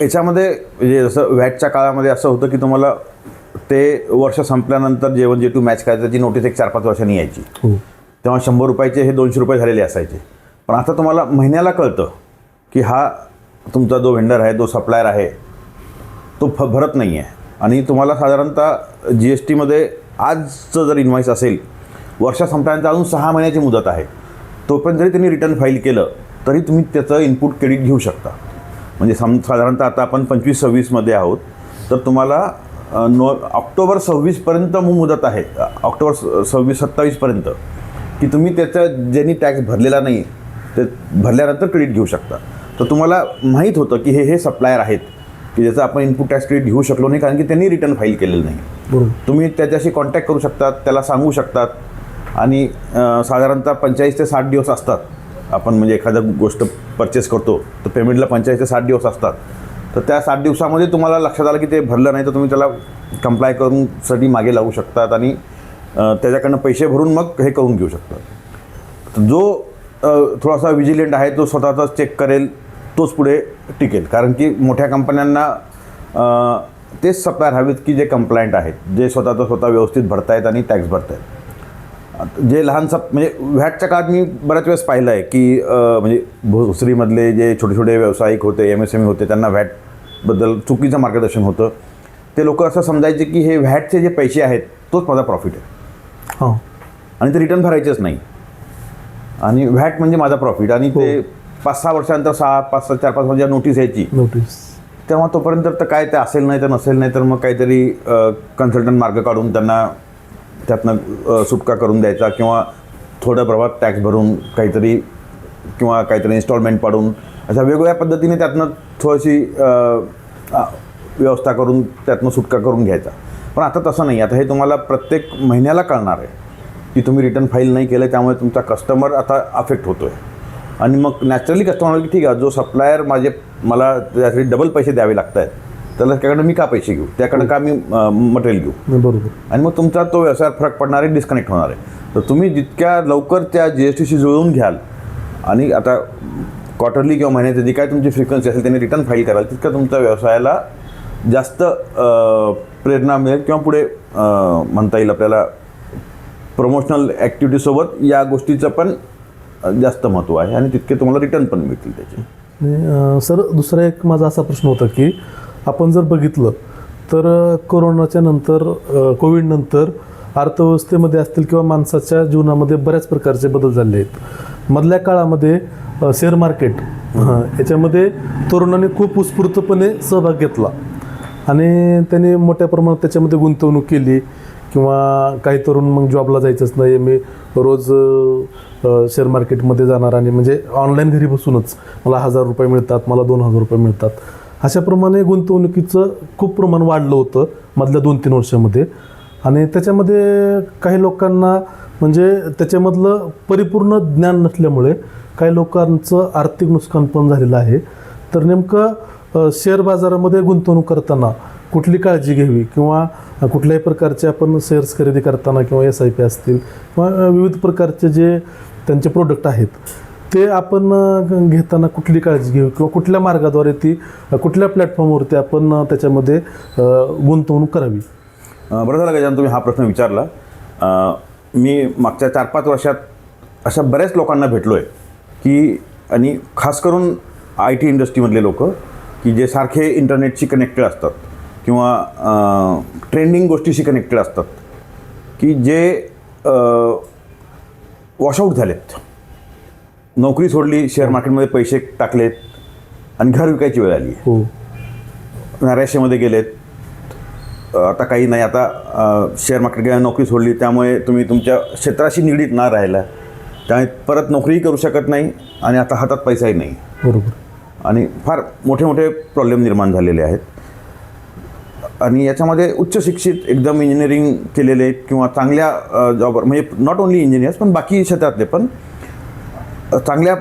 याच्यामध्ये म्हणजे जसं व्हॅटच्या काळामध्ये असं होतं की तुम्हाला ते वर्ष संपल्यानंतर J1 J2 मॅच करायचं, त्याची नोटीस एक 4-5 वर्षांनी यायची. तेव्हा 100 रुपयाचे हे 200 रुपये झालेले असायचे. पण आता तुम्हाला महिन्याला कळतं की हा तुमचा जो व्हेंडर आहे, जो सप्लायर आहे, तो भरत नाही आहे. आणि तुम्हाला साधारणतः GSTमध्ये आजचं जर इन्व्हॉइस असेल, वर्ष संपल्यानंतर अजून 6 महिन्याची मुदत आहे, तोपर्यंत जरी त्यांनी रिटर्न फाईल केलं तरी तुम्ही त्याचं इनपुट क्रेडिट घेऊ शकता. म्हणजे साधारणतः आता आपण 25-26मध्ये आहोत, तर तुम्हाला ऑक्टोबर 26पर्यंत मुदत आहे, ऑक्टोबर 26-27पर्यंत, की तुम्ही त्याचं ज्यांनी टॅक्स भरलेला नाही ते भरल्यानंतर क्रेडिट घेऊ शकता. तर तुम्हाला माहीत होतं की हे सप्लायर आहेत की ज्याचं आपण इनपुट टॅक्स क्रेडिट घेऊ शकलो नाही कारण की त्यांनी रिटर्न फाईल केलेलं नाही. बरोबर. तुम्ही त्याच्याशी कॉन्टॅक्ट करू शकतात, त्याला सांगू शकतात. आणि साधारणतः 45 ते 60 दिवस असतात. आपण म्हणजे एखाद्या गोष्ट परचेस करतो तर पेमेंटला 45 ते 60 दिवस असतात. तर त्या 60 दिवसामध्ये तुम्हाला लक्षात आलं की ते भरलं नाही तर तुम्ही त्याला कंप्लाय करून साठी मागे लावू शकतात आणि त्याच्याकडनं पैसे भरून मग हे करून घेऊ शकतात. जो थोडासा विजिलंट आहे, तो स्वतःचाच चेक करेल, तोच पुढे टिकेल. कारण की मोठ्या कंपन्यांना तेच सप्लायर हवेत की जे कंप्लायंट आहेत, जे स्वतः व्यवस्थित भरतायत आणि टॅक्स भरतायत. जे लहान म्हणजे व्हॅटच्या काळात मी बऱ्याच वेळेस पाहिलं आहे की म्हणजे भोसरीमधले जे छोटे छोटे व्यावसायिक होते, MSME होते, त्यांना व्हॅटबद्दल चुकीचं मार्गदर्शन होतं. ते लोक असं समजायचे की हे व्हॅटचे जे पैसे आहेत तोच माझा प्रॉफिट आहे आणि ते रिटर्न भरायचेच नाही, आणि व्हॅट म्हणजे माझा प्रॉफिट. आणि ते 5-6 वर्षानंतर 4-5 म्हणजे नोटीस यायची. तेव्हा तोपर्यंत तर काय ते असेल नाही तर नसेल, नाही तर मग काहीतरी कन्सल्टंट मार्ग काढून त्यांना त्यातनं सुटका करून द्यायचा, किंवा थोड्या प्रमाणात टॅक्स भरून काहीतरी, किंवा काहीतरी इन्स्टॉलमेंट पाडून, अशा वेगवेगळ्या पद्धतीने त्यातनं थोडीशी व्यवस्था करून त्यातनं सुटका करून घ्यायचा. पण आता तसं नाही. आता हे तुम्हाला प्रत्येक महिन्याला कळणार आहे की तुम्ही रिटर्न फाईल नाही केलं, त्यामुळे तुमचा कस्टमर आता अफेक्ट होतो आहे. आणि मग नॅचरली कस्टमर की ठीक आहे, जो सप्लायर मला त्यासाठी डबल पैसे द्यावे लागत आहेत, त्याला त्याकडनं मी का पैसे घेऊ, त्याकडनं का मी मटेरियल घेऊ. बरोबर. आणि मग तुमचा तो व्यवसायात फरक पडणार आहे, डिस्कनेक्ट होणार आहे. तर तुम्ही जितक्या लवकर त्या GSTशी जुळवून घ्याल आणि आता क्वार्टरली किंवा महिन्याची जी काय तुमची फ्रिक्वेन्सी असेल त्यांनी रिटर्न फाईल कराल, तितकं तुमच्या व्यवसायाला जास्त प्रेरणा मिळेल, किंवा पुढे म्हणता येईल आपल्याला प्रमोशनल ॲक्टिव्हिटीसोबत या गोष्टीचं पण जास्त महत्त्व आहे, आणि तितके तुम्हाला रिटर्न पण मिळतील त्याचे. सर, दुसरा एक माझा असा प्रश्न होता की आपण जर बघितलं तर कोरोनाच्या नंतर, कोविडनंतर अर्थव्यवस्थेमध्ये असतील किंवा माणसाच्या जीवनामध्ये बऱ्याच प्रकारचे बदल झाले आहेत. मधल्या काळामध्ये शेअर मार्केट याच्यामध्ये तरुणांनी खूप उत्स्फूर्तपणे सहभाग घेतला आणि त्यांनी मोठ्या प्रमाणात त्याच्यामध्ये गुंतवणूक केली, किंवा काही तरुण मग जॉबला जायचंच नाही, मी रोज शेअर मार्केटमध्ये जाणार आणि म्हणजे ऑनलाईन घरी बसूनच मला 1000 रुपये मिळतात, मला 2000 रुपये मिळतात, अशाप्रमाणे गुंतवणुकीचं खूप प्रमाण वाढलं होतं मधल्या 2-3 वर्षामध्ये. आणि त्याच्यामध्ये काही लोकांना म्हणजे त्याच्यामधलं परिपूर्ण ज्ञान नसल्यामुळे काही लोकांचं आर्थिक नुकसान पण झालेलं आहे. तर नेमकं शेअर बाजारामध्ये गुंतवणूक करताना कुठली काळजी घ्यावी, किंवा कुठल्याही प्रकारचे आपण शेअर्स खरेदी करताना किंवा SIP असतील किंवा विविध प्रकारचे जे त्यांचे प्रोडक्ट आहेत ते आपण घेताना कुठली काळजी घ्यावी, किंवा कुठल्या मार्गाद्वारे ती कुठल्या प्लॅटफॉर्मवरती आपण त्याच्यामध्ये गुंतवणूक करावी? बरं झालं गजानन तुम्ही हा प्रश्न विचारला. मी मागच्या 4-5 वर्षात अशा बऱ्याच लोकांना भेटलो आहे की, आणि खास करून IT इंडस्ट्रीमधले लोक की जे सारखे इंटरनेटशी कनेक्टेड असतात किंवा ट्रेंडिंग गोष्टीशी कनेक्टेड असतात, की जे वॉशआउट झालेत, नोकरी सोडली, शेअर मार्केटमध्ये पैसे टाकलेत आणि घर विकायची वेळ आली, हो नैराश्यामध्ये गेलेत, आता काही नाही, आता शेअर मार्केट गेल्या, नोकरी सोडली, त्यामुळे तुम्ही तुमच्या क्षेत्राशी निगडीत न राहिला, त्यामुळे परत नोकरीही करू शकत नाही आणि आता हातात पैसाही नाही, बरोबर, आणि फार मोठे मोठे प्रॉब्लेम निर्माण झालेले आहेत. आणि याच्यामध्ये उच्च शिक्षित एकदम इंजिनिअरिंग केलेले आहेत किंवा चांगल्या जॉबवर, म्हणजे नॉट ओन्ली इंजिनियर्स पण बाकी क्षेत्रातले पण चांगल्या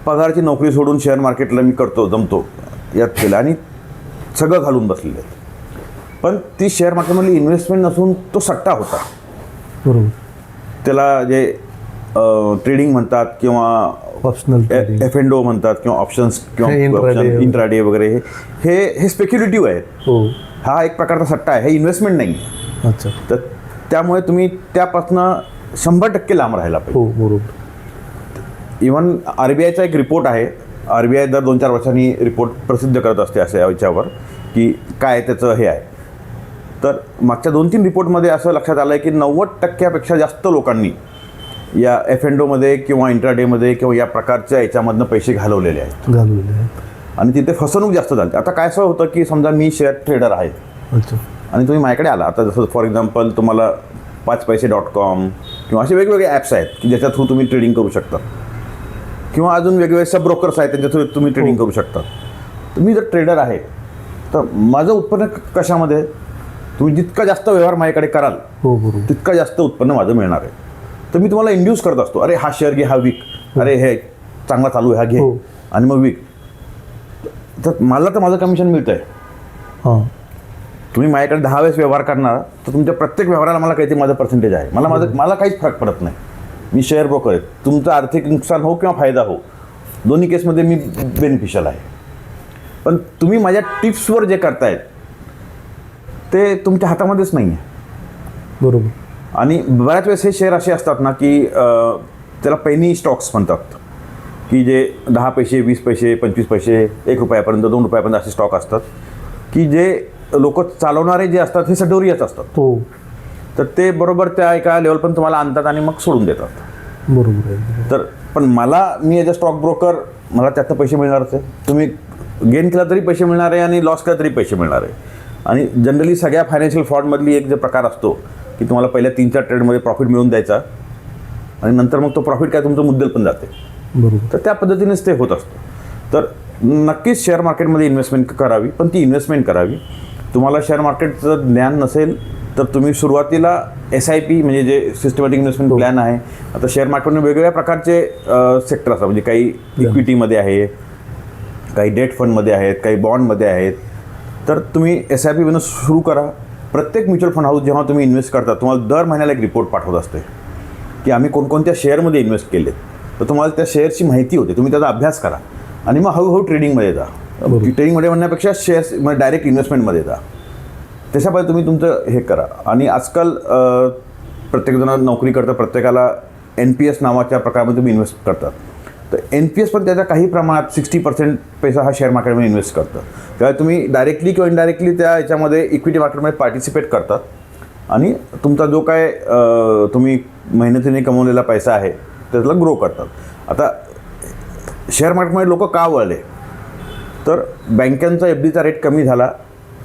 पगाराची नोकरी सोडून शेअर मार्केटला मी करतो, जमतो यात केलं आणि सगळं घालून बसलेले आहेत. पण ती शेअर मार्केटमधली इन्व्हेस्टमेंट नसून तो सट्टा होता. बरोबर, त्याला जे ट्रेडिंग म्हणतात किंवा ऑप्शनल F&O म्हणतात किंवा ऑप्शन्स किंवा Intraday. इंट्राडे वगैरे, हे स्पेक्युलेटिव्ह आहेत. हो, हा एक प्रकारचा सट्टा आहे, हे इन्व्हेस्टमेंट नाही आहे. अच्छा, तर त्यामुळे तुम्ही त्यापासून 100% लांब राहायला पाहिजे. हो बरोबर, इव्हन RBIचा एक रिपोर्ट आहे, RBI दर 2-4 वर्षांनी रिपोर्ट प्रसिद्ध करत असते अशा याच्यावर की काय त्याचं हे आहे. तर मागच्या 2-3 रिपोर्टमध्ये असं लक्षात आलं आहे की 90%पेक्षा जास्त लोकांनी या F&Oमध्ये किंवा इंट्राडेमध्ये किंवा या प्रकारच्या याच्यामधनं पैसे घालवलेले आहेत घालवलेले आहेत. आणि तिथे फसवणूक जास्त झाली. आता काय असं होतं की समजा मी शेअर ट्रेडर आहे अच्छा, आणि तुम्ही माझ्याकडे आला, आता जसं फॉर एक्झाम्पल तुम्हाला 5paise.com किंवा असे वेगवेगळे ॲप्स आहेत की ज्याच्या थ्रू तुम्ही ट्रेडिंग करू शकता, किंवा अजून वेगवेगळे सब ब्रोकर्स आहेत त्यांच्या थ्रू तुम्ही ट्रेडिंग करू शकता. तुम्ही जर ट्रेडर आहे तर माझं उत्पन्न कशामध्ये, तुम्ही जितका जास्त व्यवहार माझ्याकडे कराल हो बरोबर, तितका जास्त उत्पन्न माझं मिळणार आहे. तर मी तुम्हाला इंड्यूस करत असतो, अरे हा शेअर घे, हा विक, अरे हे चांगला चालू आहे, हा घे हो. आणि मग विक. तर मला तर माझं कमिशन मिळतं आहे. हां, तुम्ही माझ्याकडे 10 वेळेस व्यवहार करणार तर तुमच्या प्रत्येक व्यवहाराला मला काहीतरी माझं पर्सेंटेज आहे. मला काहीच फरक पडत नाही. मी शेअर ब्रोकर आहे. तुमचं आर्थिक नुकसान हो किंवा फायदा हो, दोन्ही केसमध्ये मी बेनिफिशियल आहे. पण तुम्ही माझ्या टिप्सवर जे करतायत ते तुमच्या हातामध्येच नाही आहे. बरोबर. आणि बऱ्याच वेळेस हे शेअर असे असतात ना की त्याला पेनी स्टॉक्स म्हणतात, की जे 10 पैसे, 20 पैसे, 25 पैसे, 1 रुपयापर्यंत, 2 रुपयापर्यंत असे स्टॉक असतात की जे लोक चालवणारे जे असतात हे सडोरियाच असतात. हो, तर ते बरोबर त्या एका लेवलपर्यंत तुम्हाला आणतात आणि मग सोडून देतात. बरोबर आहे. तर पण मी ॲज अ स्टॉक ब्रोकर, मला त्यातनं पैसे मिळणारच आहे. तुम्ही गेन केला तरी पैसे मिळणार आहे आणि लॉस केला तरी पैसे मिळणार आहे. आणि जनरली सगळ्या फायनान्शियल फ्रॉडमधली एक जो प्रकार असतो की तुम्हाला पहिल्या 3-4 ट्रेडमध्ये प्रॉफिट मिळून द्यायचा आणि नंतर मग तो प्रॉफिट काय तुमचं मुद्दल पण जाते. बरोबर. तर त्या पद्धतीनेच ते होत असतं. तर नक्कीच शेअर मार्केटमध्ये इन्व्हेस्टमेंट करावी, पण ती इन्व्हेस्टमेंट करावी. तुम्हाला शेअर मार्केटचं ज्ञान नसेल तर तुम्ही सुरुवातीला SIP म्हणजे जे सिस्टमॅटिक इन्व्हेस्टमेंट प्लॅन आहे. आता शेअर मार्केटमध्ये वेगवेगळ्या प्रकारचे सेक्टर असतात, म्हणजे काही इक्विटीमध्ये आहे, काही डेट फंडमध्ये आहेत, काही बॉन्डमध्ये आहेत. तर तुम्ही SIP बनवून सुरू करा. प्रत्येक म्युच्युअल फंड हाऊस जेव्हा तुम्ही इन्व्हेस्ट करता तुम्हाला दर महिन्याला एक रिपोर्ट पाठवत असते की आम्ही कोणकोणत्या शेअरमध्ये इन्व्हेस्ट केले. तर तुम्हाला त्या शेअरची माहिती होते, तुम्ही त्याचा अभ्यास करा आणि मग हळूहळू ट्रेडिंगमध्ये जा. ट्रेडिंगमध्ये म्हणण्यापेक्षा शेअर्स म्हणजे डायरेक्ट इन्व्हेस्टमेंटमध्ये जा. त्याच्यामध्ये तुम्ही तुमचं हे करा. आणि आजकाल प्रत्येकजण नोकरी करतं, प्रत्येकाला NPS नावाच्या प्रकारामध्ये तुम्ही इन्व्हेस्ट करतात. तर NPS पण त्याच्या काही प्रमाणात 60% पैसा हा शेअर मार्केटमध्ये इन्व्हेस्ट करतं. तेव्हा तुम्ही डायरेक्टली किंवा इनडायरेक्टली त्या याच्यामध्ये इक्विटी मार्केटमध्ये पार्टिसिपेट करतात आणि तुमचा जो काय तुम्ही मेहनतीने कमवलेला पैसा आहे त्याला ग्रो करतात. आता शेअर मार्केटमध्ये लोक का वळले, तर बँकांचा FDचा रेट कमी झाला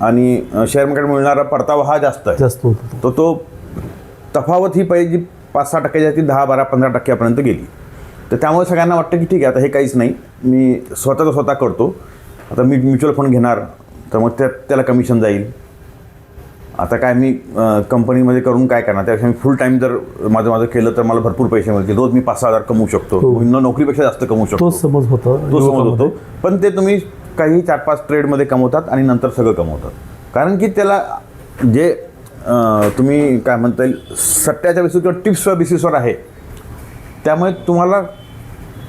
आणि शेअर मार्केट मिळणारा परतावा हा जास्त आहे. जास्त होतं. तो तफावत ही पहिली जी 5-6% ती 10-12-15% गेली. तर त्यामुळे सगळ्यांना वाटतं की ठीक आहे आता हे काहीच नाही, मी स्वतः करतो. आता मी म्युच्युअल फंड घेणार तर मग त्याला कमिशन जाईल. आता काय मी कंपनीमध्ये करून काय करणार, त्यापेक्षा मी फुल टाईम जर माझं केलं तर मला भरपूर पैसे मिळतील. रोज मी 5-6 हजार कमवू शकतो, नोकरीपेक्षा जास्त कमवू शकतो. तो समज होतो. पण ते तुम्ही काही 4-5 ट्रेडमध्ये कमवतात आणि नंतर सगळं कमवतात. कारण की त्याला जे तुम्ही काय म्हणता येईल सट्ट्याच्या बेसिस किंवा टिप्सच्या बेसिसवर आहे, त्यामुळे तुम्हाला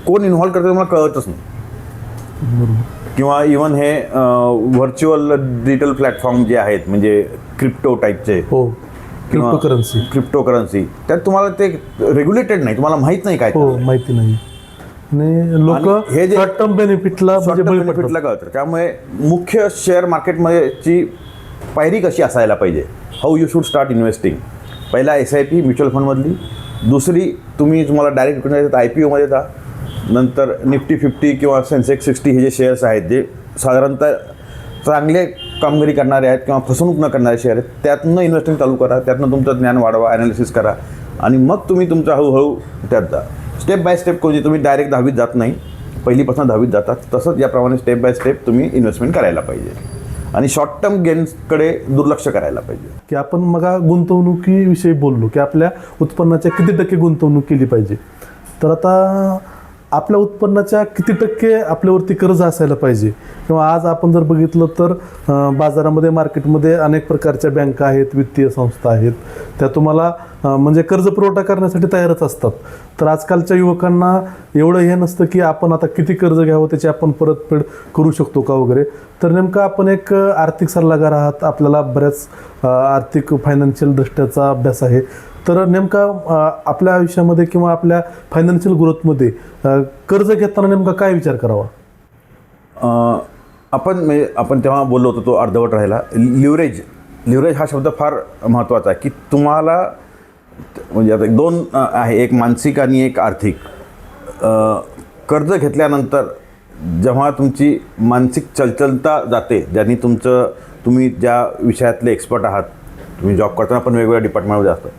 कोण इन्व्हॉल्व करतं तुम्हाला कळतच नाही. किंवा इवन हे व्हर्च्युअल डिजिटल प्लॅटफॉर्म जे आहेत म्हणजे क्रिप्टो टाईपचे, हो, क्रिप्टोकरन्सी, त्यात तुम्हाला ते रेग्युलेटेड नाही, तुम्हाला माहीत नाही काय, हो माहिती नाही. आणि लोक हे जे शॉर्ट टर्म बेनिफिटला बेनिफिटला कळतं. त्यामुळे मुख्य शेअर मार्केटमध्ये ची पायरी कशी असायला पाहिजे, how you should start investing, पहिला SIP म्युच्युअल फंडमधली, दुसरी तुम्हाला डायरेक्ट विकून IPOमध्ये जा, नंतर निफ्टी 50 किंवा सेन्सेक्स 60 हे जे शेअर्स आहेत जे साधारणतः चांगले कामगिरी करणारे आहेत किंवा फसवणूक न करणारे शेअर आहेत, त्यातनं इन्व्हेस्टिंग चालू करा, त्यातनं तुमचं ज्ञान वाढवा, ॲनालिसिस करा आणि मग तुम्ही तुमचा हळूहळू त्यात जा. स्टेप बाय स्टेप करून तुम्ही डायरेक्ट 10वीत जात नाही, पहिलीपासून 10वीत जातात, तसंच याप्रमाणे स्टेप बाय स्टेप तुम्ही इन्व्हेस्टमेंट करायला पाहिजे आणि शॉर्ट टर्म गेन्सकडे दुर्लक्ष करायला पाहिजे. की आपण मग गुंतवणुकीविषयी बोललो की आपल्या उत्पन्नाच्या किती टक्के गुंतवणूक केली पाहिजे. तर आता आपल्या उत्पन्नाच्या किती टक्के आपल्यावरती कर्ज असायला पाहिजे, किंवा आज आपण जर बघितलं तर बाजारामध्ये मार्केटमध्ये अनेक प्रकारच्या बँका आहेत, वित्तीय संस्था आहेत, त्या तुम्हाला म्हणजे कर्ज पुरवठा करण्यासाठी तयारच असतात. तर आजकालच्या युवकांना एवढं हे नसतं की आपण आता किती कर्ज घ्यावं, त्याची आपण परतफेड करू शकतो का वगैरे. तर नेमकं आपण एक आर्थिक सल्लागार आहात, आपल्याला बऱ्याच आर्थिक फायनान्शियल दृष्ट्याचा अभ्यास आहे. तर नेमका आपल्या आयुष्यामध्ये किंवा आपल्या फायनान्शियल ग्रोथमध्ये कर्ज घेताना नेमका काय विचार करावा? आपण तेव्हा बोललो होतो तो अर्धवट राहिला. लिव्हरेज हा शब्द फार महत्त्वाचा आहे की तुम्हाला म्हणजे आता दोन आहे, एक मानसिक आणि एक आर्थिक. कर्ज घेतल्यानंतर जेव्हा तुमची मानसिक चलचलता जाते, ज्यांनी तुम्ही ज्या विषयातले एक्सपर्ट आहात, तुम्ही जॉब करताना पण वेगवेगळ्या डिपार्टमेंटमध्ये असतं,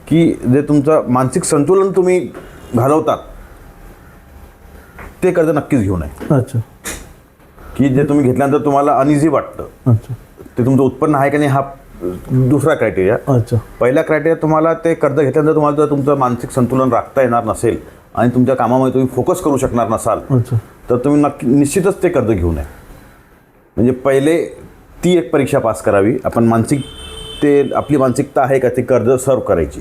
की जे तुमचं मानसिक संतुलन तुम्ही घालवतात ते कर्ज नक्कीच घेऊ नये. अच्छा. की जे तुम्ही घेतल्यानंतर तुम्हाला अनइझी वाटतं, अच्छा, ते तुमचं उत्पन्न आहे की नाही हा दुसरा क्रायटेरिया. अच्छा. पहिला क्रायटेरिया तुम्हाला ते कर्ज घेतल्यानंतर तुम्हाला जर तुमचं मानसिक संतुलन राखता येणार नसेल आणि तुमच्या कामामध्ये तुम्ही फोकस करू शकणार नसाल, अच्छा, तर तुम्ही निश्चितच ते कर्ज घेऊ नये. म्हणजे पहिले ती एक परीक्षा पास करावी, आपण आपली मानसिकता आहे का ते कर्ज सर्व करायची.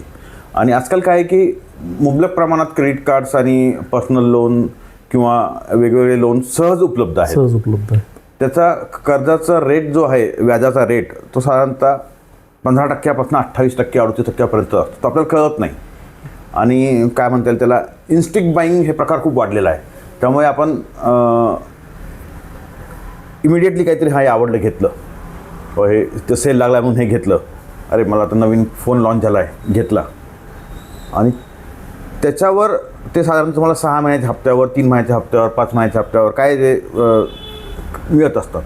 आणि आजकाल काय आहे की मुबलक प्रमाणात क्रेडिट कार्ड्स आणि पर्सनल लोन किंवा वेगवेगळे लोन सहज उपलब्ध आहे. त्याचा कर्जाचा रेट जो आहे, व्याजाचा रेट, तो साधारणतः 15% 28% 38% असतो. तो आपल्याला कळत नाही. आणि काय म्हणता येईल त्याला, इन्स्टिंक्ट बाईंग हे प्रकार खूप वाढलेला आहे. त्यामुळे आपण इमिडिएटली काहीतरी हे आवडलं घेतलं, हे ते सेल लागला म्हणून हे घेतलं, अरे मला आता नवीन फोन लॉन्च झाला आहे घेतला, आणि त्याच्यावर ते साधारण तुम्हाला 6 महिन्याच्या हप्त्यावर, 3 महिन्याच्या हप्त्यावर, 5 महिन्याच्या हप्त्यावर काय जे मिळत असतात.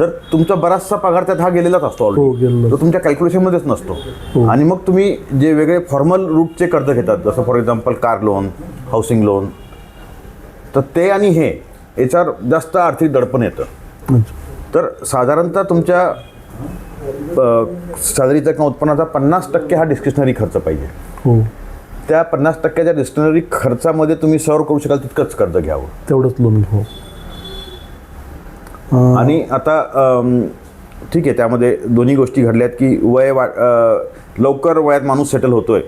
तर तुमचा बराचसा पगार त्यात हा गेलेलाच असतो ऑलरेडी, तो तुमच्या कॅल्क्युलेशनमध्येच नसतो. आणि मग तुम्ही जे वेगळे फॉर्मल रूटचे कर्ज घेतात, जसं for example car loan, housing loan, तर ते आणि हे याच्यावर जास्त आर्थिक दडपण येतं. तर साधारणतः तुमच्या सॅलरीचा किंवा उत्पन्नाचा 50% हा डिस्क्रिशनरी खर्च पाहिजे. त्या 50%च्या डिस्क्रिशनरी खर्चामध्ये तुम्ही सर्व करू शकाल तितकंच कर्ज घ्यावं, तेवढंच लोन घ्यावं. आणि आता ठीक आहे, त्यामध्ये दोन्ही गोष्टी घडल्यात की लवकर वयात माणूस सेटल होतोय.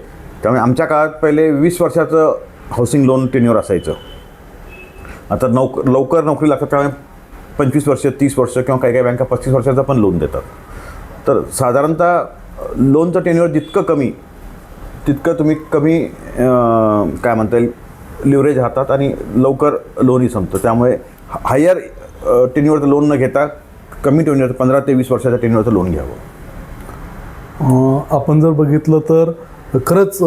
त्यामुळे आमच्या काळात पहिले 20 वर्षाचं हाऊसिंग लोन टेन्युअर असायचं. आता लवकर नोकरी लागतात, त्यामुळे 25 वर्ष, 30 वर्ष किंवा काही बँका 35 वर्षाचा पण लोन देतात. तर साधारणतः लोनचं टेन्युअर जितकं कमी तितकं तुम्ही कमी काय म्हणता येईल लिव्हरेज राहतात आणि लवकर लोनही संपतं. त्यामुळे हायर टेन्युअरचं लोन न घेता कमी टेन्युअर 15 ते 20 वर्षाच्या टेन्युअरचं लोन घ्यावं. आपण जर बघितलं तर खरंच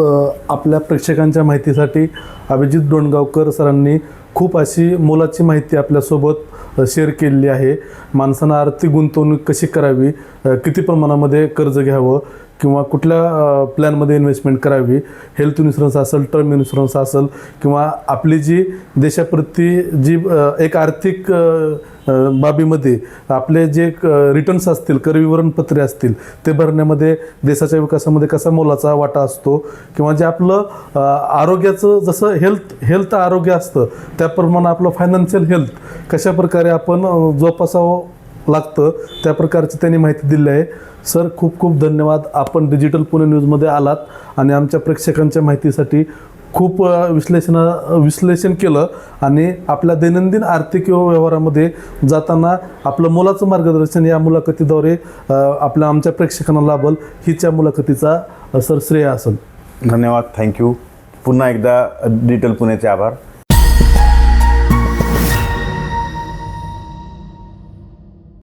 आपल्या प्रेक्षकांच्या माहितीसाठी अभिजित डोणगावकर सरांनी खूप अशी मोलाची माहिती आपल्यासोबत शेअर केलेली आहे. माणसानं आर्थिक गुंतवणूक कशी करावी, किती प्रमाणामध्ये कर्ज घ्यावं किंवा कुठल्या प्लॅनमध्ये इन्व्हेस्टमेंट करावी, हेल्थ इन्शुरन्स असेल, टर्म इन्शुरन्स असेल, किंवा आपली जी देशाप्रती जी एक आर्थिक बाबीमध्ये आपले जे रिटर्न्स असतील, करविवरणपत्रे असतील, ते भरण्यामध्ये देशाच्या विकासामध्ये कसा मोलाचा वाटा असतो, किंवा जे आपलं आरोग्याचं जसं हेल्थ आरोग्य असतं त्याप्रमाणे आपलं फायनान्शियल हेल्थ कशा प्रकारे आपण जोपासावं लागतं, त्या प्रकारची त्यांनी माहिती दिली आहे. सर, खूप खूप धन्यवाद. आपण डिजिटल पुणे न्यूजमध्ये आलात आणि आमच्या प्रेक्षकांच्या माहितीसाठी खूप विश्लेषण केलं आणि आपल्या दैनंदिन आर्थिक व्यवहारामध्ये जाताना आपलं मोलाचं मार्गदर्शन या मुलाखतीद्वारे आमच्या प्रेक्षकांना लाभल, हीच या मुलाखतीचा सर श्रेय असेल. धन्यवाद, थँक्यू. पुन्हा एकदा डिजिटल पुणेचे आभार.